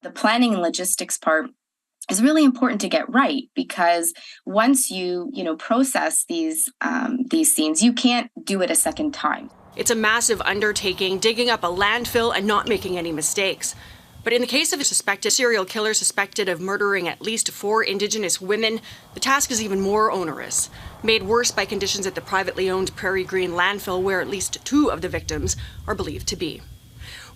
The planning and logistics part is really important to get right, because once you process these scenes, you can't do it a second time. It's a massive undertaking, digging up a landfill and not making any mistakes. But in the case of a suspected serial killer suspected of murdering at least 4 Indigenous women, the task is even more onerous, made worse by conditions at the privately owned Prairie Green landfill, where at least 2 of the victims are believed to be.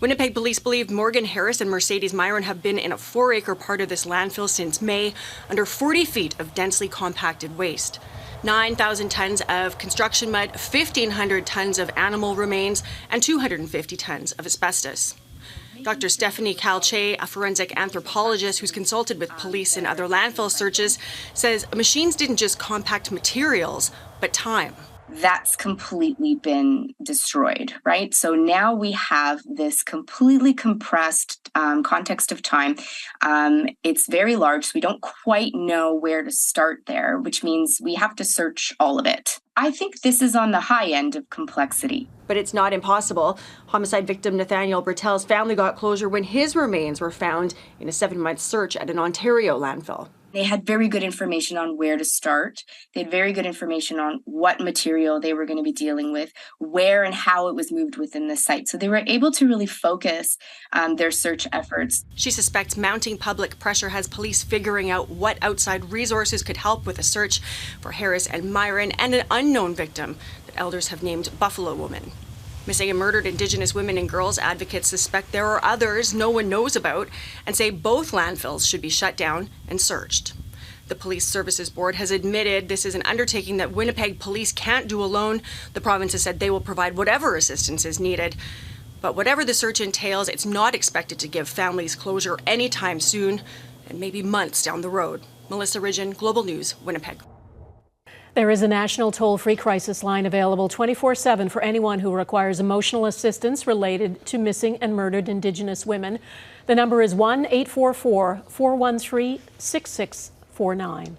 Winnipeg police believe Morgan, Harris and Marcedes Myran have been in a 4-acre part of this landfill since May, under 40 feet of densely compacted waste. 9,000 tons of construction mud, 1,500 tons of animal remains, and 250 tons of asbestos. Dr. Stephanie Calche, a forensic anthropologist who's consulted with police in other landfill searches, says machines didn't just compact materials, but time. That's completely been destroyed, right? So now we have this completely compressed context of time. It's very large, so we don't quite know where to start there, which means we have to search all of it. I think this is on the high end of complexity. But it's not impossible. Homicide victim Nathaniel Bertel's family got closure when his remains were found in a 7-month search at an Ontario landfill. They had very good information on where to start. They had very good information on what material they were going to be dealing with, where and how it was moved within the site. So they were able to really focus their search efforts. She suspects mounting public pressure has police figuring out what outside resources could help with a search for Harris and Myran and an unknown victim that elders have named Buffalo Woman. Missing and murdered Indigenous women and girls advocates suspect there are others no one knows about and say both landfills should be shut down and searched. The Police Services Board has admitted this is an undertaking that Winnipeg police can't do alone. The province has said they will provide whatever assistance is needed. But whatever the search entails, it's not expected to give families closure anytime soon, and maybe months down the road. Melissa Ridgen, Global News, Winnipeg. There is a national toll-free crisis line available 24/7 for anyone who requires emotional assistance related to missing and murdered Indigenous women. The number is 1-844-413-6649.